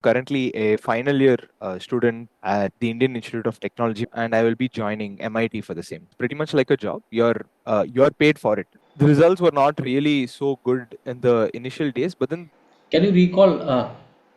currently a final year student at the Indian Institute of Technology, and I will be joining MIT for the same. Pretty much like a job. You're paid for it. The results were not really so good in the initial days, but then Can you recall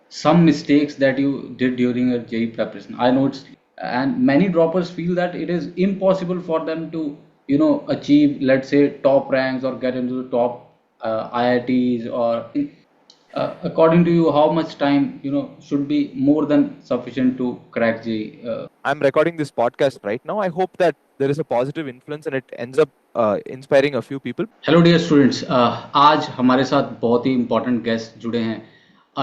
some mistakes that you did during your JEE preparation? I know it's, and many droppers feel that it is impossible for them to, achieve, let's say, top ranks or get into the top IITs or. According to you, how much time should be more than sufficient to crack JEE? I'm recording this podcast right now. I hope that there is a positive influence and it ends up inspiring a few people. Hello dear students, आज हमारे साथ बहुत ही important guest जुड़े हैं,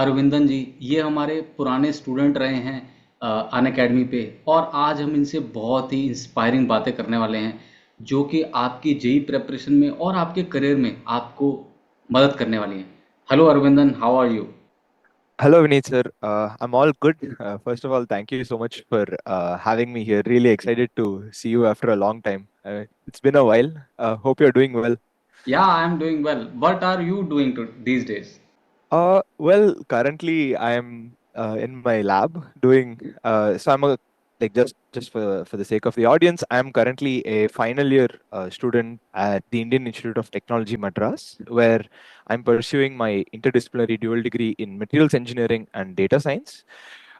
अरविंदन जी। ये हमारे पुराने student रहे हैं अन अकेडमी पे, और आज हम इनसे बहुत ही इंस्पायरिंग बातें करने वाले हैं जो कि आपकी जेई प्रेपरेशन में और आपके करियर में आपको मदद करने वाली हैं। Hello Arvindan, how are you? Hello, Vineet sir. I'm all good. First of all, thank you so much for having me here. Really excited to see you after a long time. It's been a while. Hope you're doing well. Yeah I am doing well. What are you doing to these days? Well, currently I am in my lab doing. So I'm a like just for the sake of the audience, I am currently a final year student at the Indian Institute of Technology Madras, where I'm pursuing my interdisciplinary dual degree in materials engineering and data science.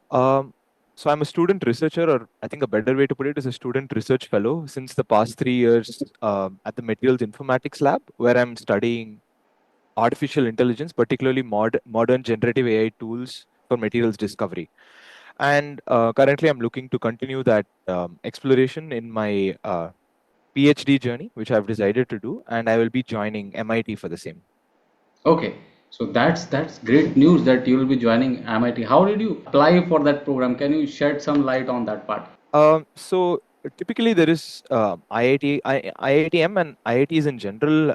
Um, so I'm a student researcher, or I think a better way to put it is a student research fellow since the past 3 years at the materials informatics lab, where I'm studying artificial intelligence, particularly modern generative AI tools for materials discovery. And currently, I'm looking to continue that exploration in my PhD journey, which I've decided to do, and I will be joining MIT for the same. Okay, so that's great news that you will be joining MIT. How did you apply for that program? Can you shed some light on that part? So typically there is IITM and IITs in general,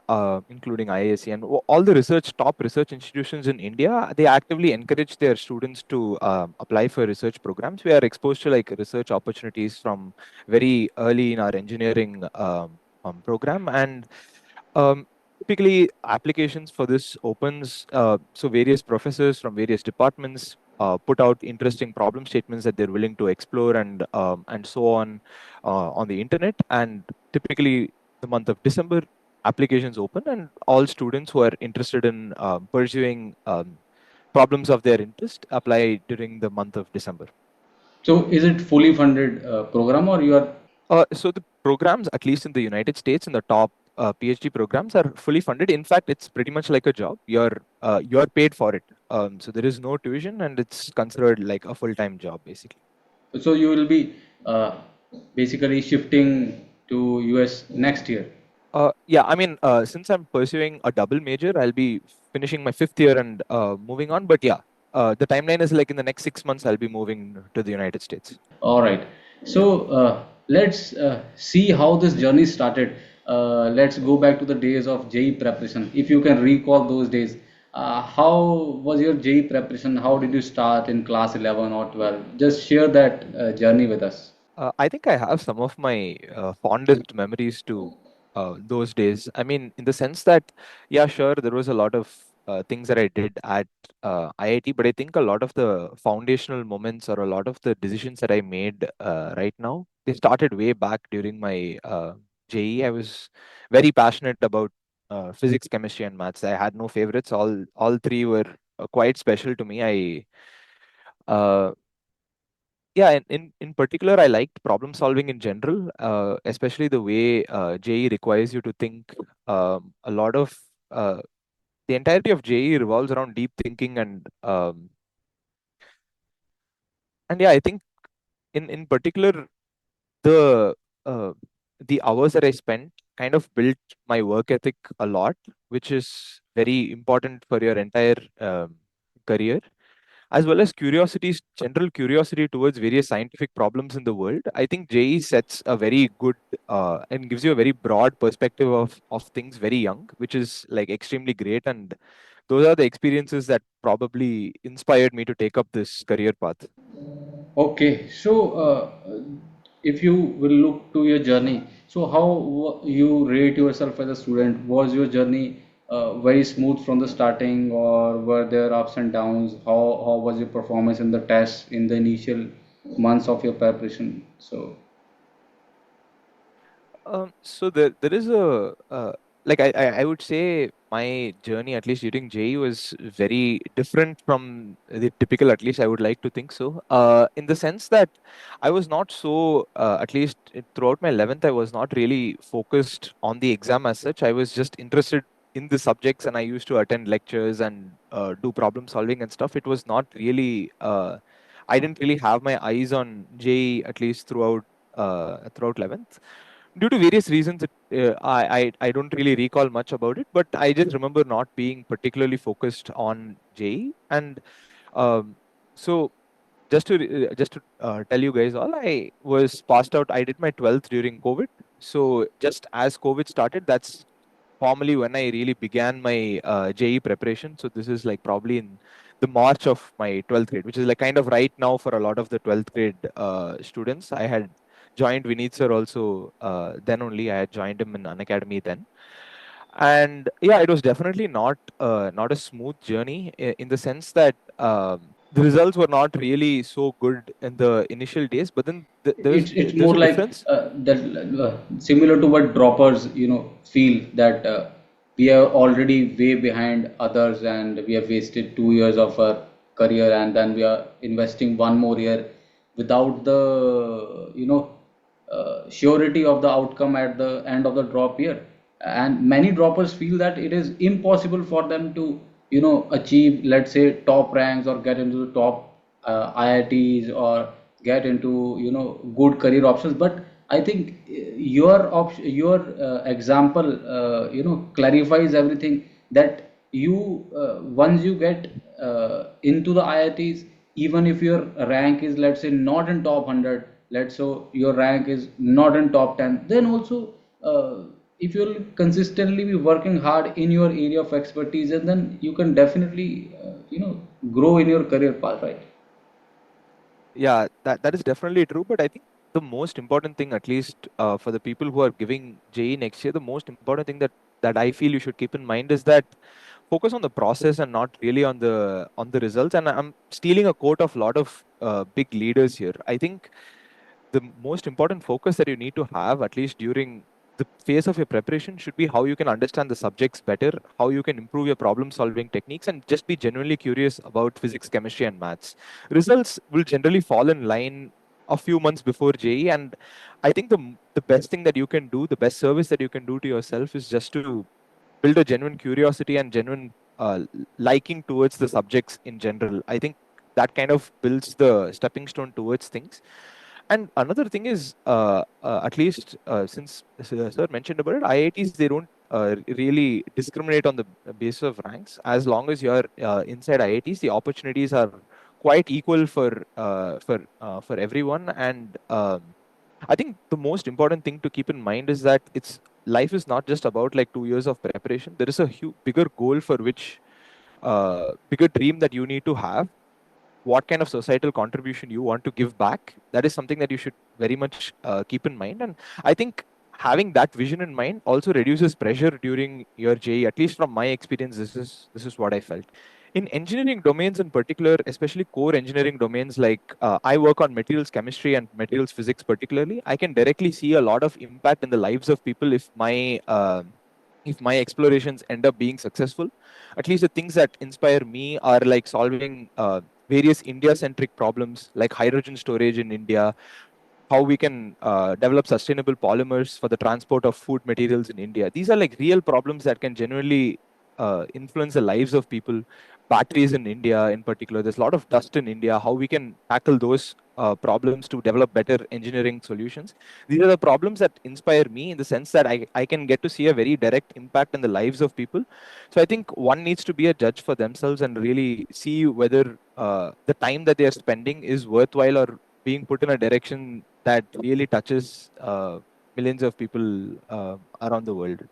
including IISc and all the top research institutions in India. They actively encourage their students to apply for research programs. We are exposed to like research opportunities from very early in our engineering program, and um, typically applications for this opens. So various professors from various departments put out interesting problem statements that they're willing to explore and so on the internet. And typically, the month of December, applications open, and all students who are interested in pursuing problems of their interest apply during the month of December. So is it fully funded program, or you are? So the programs, at least in the United States, in the top PhD programs, are fully funded. In fact, it's pretty much like a job. You're paid for it. So there is no tuition, and it's considered like a full-time job, basically. So you will be uh, basically shifting to US next year. Yeah, I mean, since I'm pursuing a double major, I'll be finishing my fifth year and moving on. But yeah, the timeline is like in the next 6 months, I'll be moving to the United States. All right. Yeah. So let's see how this journey started. Let's go back to the days of JEE preparation. If you can recall those days, how was your JEE preparation? How did you start in class 11 or 12? Just share that journey with us. I think I have some of my fondest memories to those days. I mean, in the sense that, yeah, sure, there was a lot of things that I did at IIT, but I think a lot of the foundational moments or a lot of the decisions that I made right now, they started way back during my JEE. I was very passionate about physics, chemistry, and maths. I had no favorites. All three were quite special to me. Uh, yeah, in particular, I liked problem solving in general, especially the way JE requires you to think. A lot of the entirety of JE revolves around deep thinking and yeah, I think in particular the uh, the hours that I spent kind of built my work ethic a lot, which is very important for your entire career, as well as general curiosity towards various scientific problems in the world. I think JE sets a very good and gives you a very broad perspective of things very young, which is like extremely great. And those are the experiences that probably inspired me to take up this career path. Okay, so if you will look to your journey, so how you rate yourself as a student? Was your journey very smooth from the starting, or were there ups and downs? How was your performance in the tests in the initial months of your preparation? So So there is a like I would say my journey, at least during JE, was very different from the typical. At least I would like to think so. In the sense that I was not so at least throughout my 11th, I was not really focused on the exam as such. I was just interested in the subjects, and I used to attend lectures and do problem solving and stuff. It was not really. I didn't really have my eyes on JE at least throughout 11th due to various reasons. I don't really recall much about it, but I just remember not being particularly focused on JE. And um, so just to tell you guys all, I was passed out. I did my 12th during COVID. So just as COVID started, that's formally when I really began my JE preparation. So this is like probably in the March of my 12th grade, which is like kind of right now for a lot of the 12th grade students. I had joined Vineet sir also then only. I had joined him in an academy then. And yeah, it was definitely not a smooth journey in the sense that the results were not really so good in the initial days, but then it's there's more a like difference. that similar to what droppers feel that we are already way behind others, and we have wasted 2 years of our career, and then we are investing one more year without the surety of the outcome at the end of the drop year. And many droppers feel that it is impossible for them to achieve, let's say, top ranks or get into the top IITs, or get into good career options. But I think your example clarifies everything, that you once you get into the IITs, even if your rank is, let's say, not in top 100, let's say your rank is not in top 10, then also if you'll consistently be working hard in your area of expertise, and then you can definitely grow in your career path, right? Yeah, that is definitely true. But I think the most important thing, at least for the people who are giving JE next year, the most important thing that I feel you should keep in mind is that focus on the process and not really on the results. And I'm stealing a quote of a lot of big leaders here. I think the most important focus that you need to have, at least during the phase of your preparation, should be how you can understand the subjects better, how you can improve your problem solving techniques, and just be genuinely curious about physics, chemistry, and maths. Results will generally fall in line a few months before JE. And I think the best thing that you can do, the best service that you can do to yourself, is just to build a genuine curiosity and genuine liking towards the subjects in general. I think that kind of builds the stepping stone towards things. And another thing is, at least since sir mentioned about it, IITs, they don't really discriminate on the basis of ranks. As long as you're inside IITs, the opportunities are quite equal for everyone. And I think the most important thing to keep in mind is that it's life is not just about like 2 years of preparation. There is a bigger goal for which bigger dream that you need to have, what kind of societal contribution you want to give back. That is something that you should very much keep in mind. And I think having that vision in mind also reduces pressure during your JE. At least from my experience, this is what I felt. In engineering domains in particular, especially core engineering domains, like I work on materials chemistry and materials physics particularly, I can directly see a lot of impact in the lives of people if my explorations end up being successful. At least the things that inspire me are like solving various India-centric problems like hydrogen storage in India, how we can develop sustainable polymers for the transport of food materials in India. These are like real problems that can genuinely influence the lives of people. Batteries in India, in particular, there's a lot of dust in India. How we can tackle those problems to develop better engineering solutions. These are the problems that inspire me in the sense that I can get to see a very direct impact in the lives of people. So I think one needs to be a judge for themselves and really see whether the time that they are spending is worthwhile or being put in a direction that really touches millions of people around the world.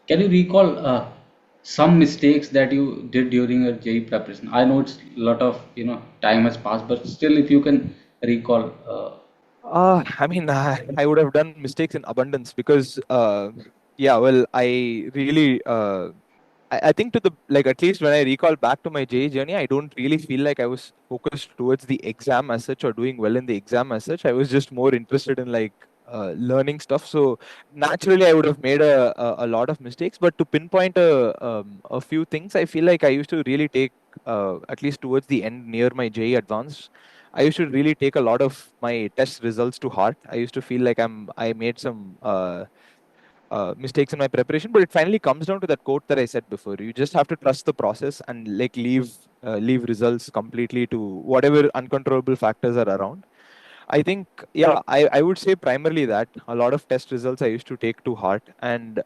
Can you recall some mistakes that you did during your JEE preparation? I know it's a lot of time has passed, but still, if you can recall. I mean, I would have done mistakes in abundance because, Yeah, well, I really I think to the like at least when I recall back to my JEE journey, I don't really feel like I was focused towards the exam as such or doing well in the exam as such. I was just more interested in like learning stuff. So naturally, I would have made a lot of mistakes. But to pinpoint a few things, I feel like I used to really take at least towards the end near my JEE advanced. I used to really take a lot of my test results to heart. I used to feel like I made some mistakes in my preparation, but it finally comes down to that quote that I said before. You just have to trust the process and like leave results completely to whatever uncontrollable factors are around. I think, yeah, I would say primarily that a lot of test results I used to take to heart, and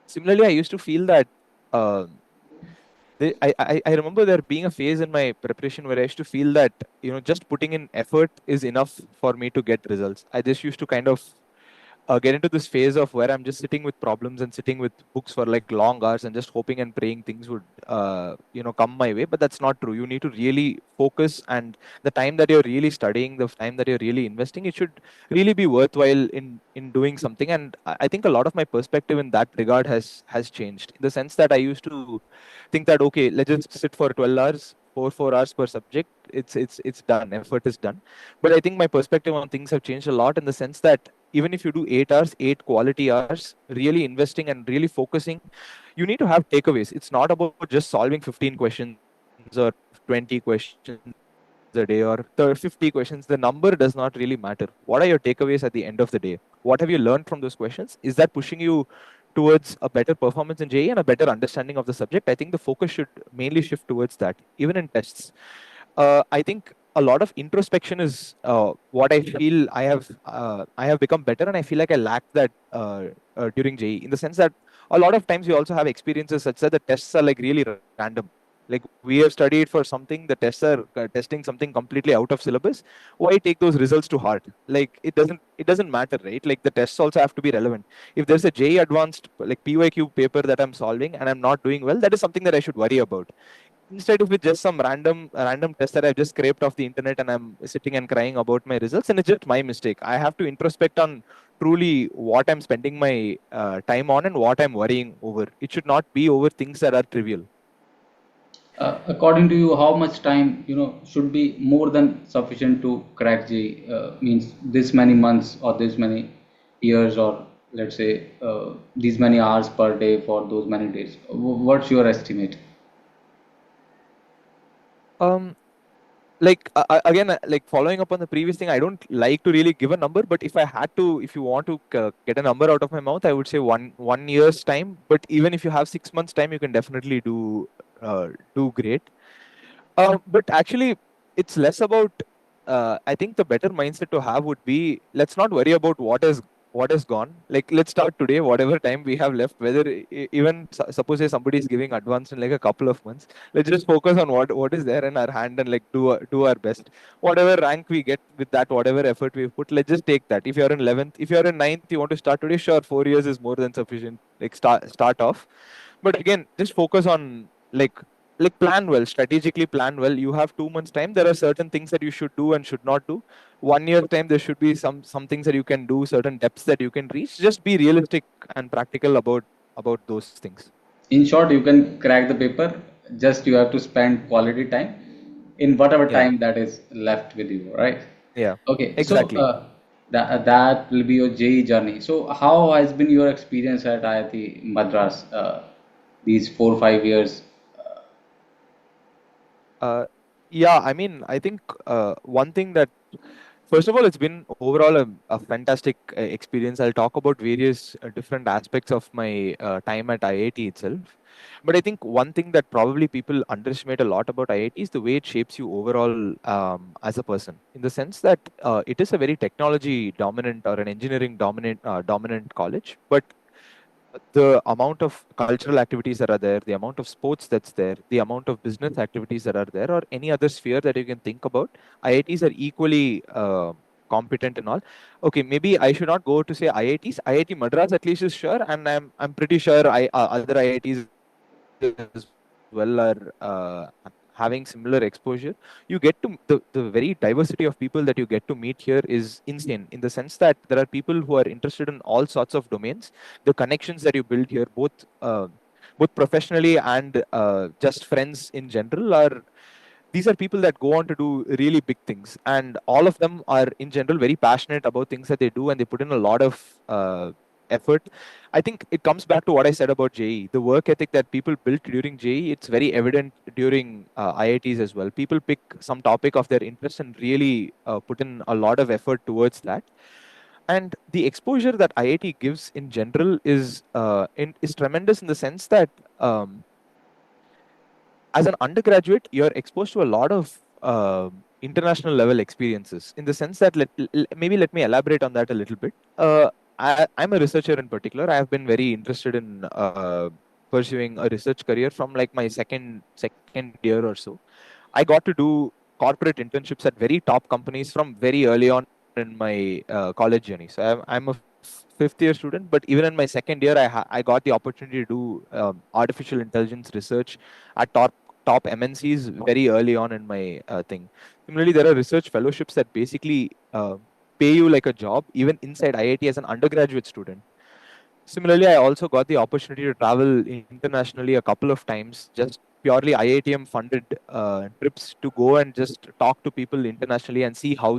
similarly, I used to feel that. um I remember there being a phase in my preparation where I used to feel that just putting in effort is enough for me to get results. I just used to kind of get into this phase of where I'm just sitting with problems and sitting with books for like long hours and just hoping and praying things would come my way. But that's not true. You need to really focus, and the time that you're really studying, the time that you're really investing, it should really be worthwhile in doing something. And I think a lot of my perspective in that regard has changed in the sense that I used to think that okay, let's just sit for 12 hours, 4 hours per subject. It's done. Effort is done. But I think my perspective on things have changed a lot in the sense that even if you do 8 hours, 8 quality hours, really investing and really focusing, you need to have takeaways. It's not about just solving 15 questions or 20 questions a day or 50 questions. The number does not really matter. What are your takeaways at the end of the day? What have you learned from those questions? Is that pushing you towards a better performance in JE and a better understanding of the subject? I think the focus should mainly shift towards that, even in tests. I think a lot of introspection is what I feel I have become better, and I feel like I lacked that during JE in the sense that a lot of times we also have experiences such that the tests are like really random. Like we have studied for something, the tests are testing something completely out of syllabus. Why take those results to heart? Like it doesn't matter, right? Like the tests also have to be relevant. If there's a JE advanced like PYQ paper that I'm solving and I'm not doing well, that is something that I should worry about instead of with just some random test that I've just scraped off the internet and I'm sitting and crying about my results and it's just my mistake. I have to introspect on truly what I'm spending my time on and what I'm worrying over. It should not be over things that are trivial. According to you, how much time should be more than sufficient to crack J? Means this many months or this many years or let's say these many hours per day for those many days. What's your estimate? Um, again, like following up on the previous thing, I don't like to really give a number, but if I had to, if you want to get a number out of my mouth, I would say one year's time. But even if you have 6 months time, you can definitely do great. But actually, it's less about. I think the better mindset to have would be let's not worry about what is gone. Like let's start today, whatever time we have left. Whether even suppose say somebody is giving advance in like a couple of months, let's just focus on what is there in our hand and like do our best. Whatever rank we get with that, whatever effort we put, let's just take that. If you're in 11th, if you're in ninth, you want to start today, sure, 4 years is more than sufficient. Like start off, but again, just focus on like plan well, strategically plan well. You have 2 months time. There are certain things that you should do and should not do. 1 year time, there should be some things that you can do, certain depths that you can reach. Just be realistic and practical about those things. In short, you can crack the paper, just you have to spend quality time in whatever Yeah, time that is left with you, right? yeah, Okay, so exactly. that will be your JEE journey. So how has been your experience at IIT Madras these 4 5 years? Uh, yeah, I mean, I think one thing that first of all, it's been overall a fantastic experience. I'll talk about various different aspects of my time at IIT itself. But I think one thing that probably people underestimate a lot about IIT is the way it shapes you overall as a person. In the sense that it is a very technology dominant or an engineering dominant college, but the amount of cultural activities that are there, the amount of sports that's there, the amount of business activities that are there, or any other sphere that you can think about, IITs are equally competent and all. Okay, maybe I should not go to say IITs. IIT Madras at least is sure, and I'm pretty sure other IITs as well are have having similar exposure, you get to the very diversity of people that you get to meet here is insane, in the sense that there are people who are interested in all sorts of domains. The connections that you build here, both professionally and just friends in general, are these are people that go on to do really big things, and all of them are in general very passionate about things that they do, and they put in a lot of effort. I think it comes back to what I said about JE. The work ethic that people built during JE, it's very evident during IITs as well. People pick some topic of their interest and really put in a lot of effort towards that. And the exposure that IIT gives in general is tremendous, in the sense that um, as an undergraduate, you're exposed to a lot of international level experiences, in the sense that maybe let me elaborate on that a little bit. I'm a researcher in particular. I have been very interested in pursuing a research career from like my second year or so. I got to do corporate internships at very top companies from very early on in my college journey. So I'm a fifth year student, but even in my second year, I got the opportunity to do artificial intelligence research at top MNCs very early on in my thing. Similarly, there are research fellowships that basically pay you like a job even inside IIT as an undergraduate student. Similarly, I also got the opportunity to travel internationally a couple of times, just purely IITM funded trips to go and just talk to people internationally and see how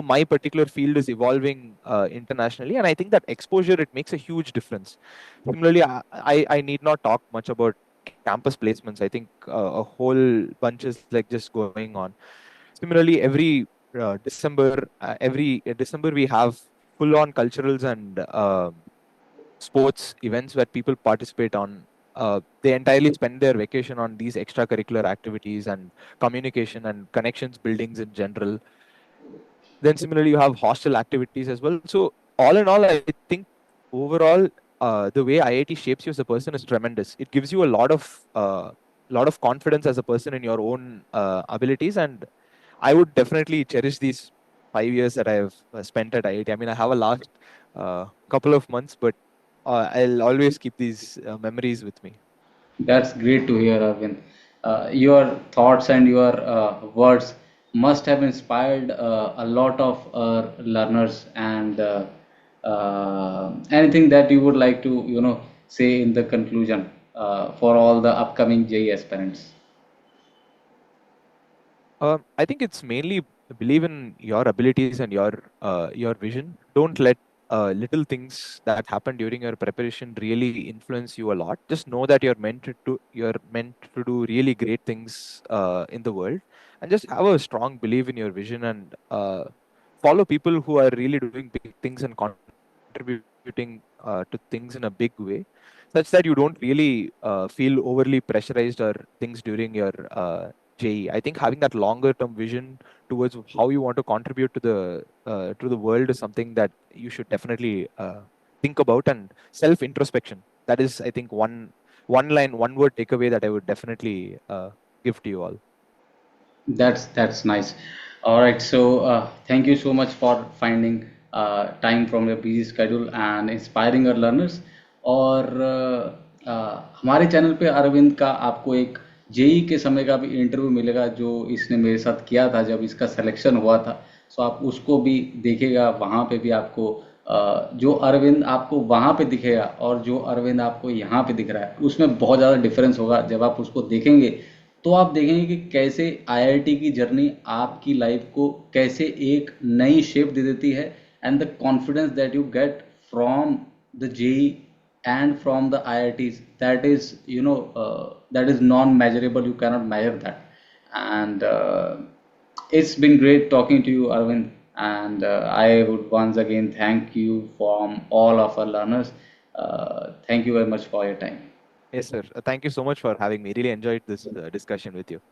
my particular field is evolving internationally. And I think that exposure, it makes a huge difference. Similarly, I need not talk much about campus placements. I think a whole bunch is like just going on. Similarly, every December we have full on culturals and sports events where people participate on. They entirely spend their vacation on these extracurricular activities and communication and connections buildings in general. Then similarly, you have hostel activities as well. So all in all, I think overall, the way IIT shapes you as a person is tremendous. It gives you a lot of confidence as a person in your own abilities, and I would definitely cherish these 5 years that I have spent at IIT. I mean, I have a last couple of months, but I'll always keep these memories with me. That's great to hear, Arvind. Your thoughts and your words must have inspired a lot of learners. And anything that you would like to, say in the conclusion for all the upcoming JE aspirants? I think it's mainly believe in your abilities and your vision. Don't let little things that happen during your preparation really influence you a lot. Just know that you're meant to do really great things in the world, and just have a strong belief in your vision, and follow people who are really doing big things and contributing to things in a big way, such that you don't really feel overly pressurized or things during your JE. I think having that longer term vision towards how you want to contribute to the world is something that you should definitely think about, and self introspection. That is, I think, one word takeaway that I would definitely give to you all. That's nice. All right, so thank you so much for finding time from your busy schedule and inspiring our learners. और हमारे channel पे अरविंद का आपको एक JEE के समय का भी इंटरव्यू मिलेगा जो इसने मेरे साथ किया था जब इसका सिलेक्शन हुआ था. सो आप उसको भी देखिएगा. वहाँ पे भी आपको जो अरविंद आपको वहाँ पे दिखेगा और जो अरविंद आपको यहाँ पे दिख रहा है उसमें बहुत ज़्यादा डिफरेंस होगा. जब आप उसको देखेंगे तो आप देखेंगे कि कैसे आईआईटी की जर्नी आपकी लाइफ को कैसे एक नई शेप दे देती है. And the confidence that you get from the JEE and from the IITs, that is, that is non measurable. You cannot measure that. And it's been great talking to you, Arvind. And I would once again thank you from all of our learners. Thank you very much for your time. Yes, sir. Thank you so much for having me. Really enjoyed this discussion with you.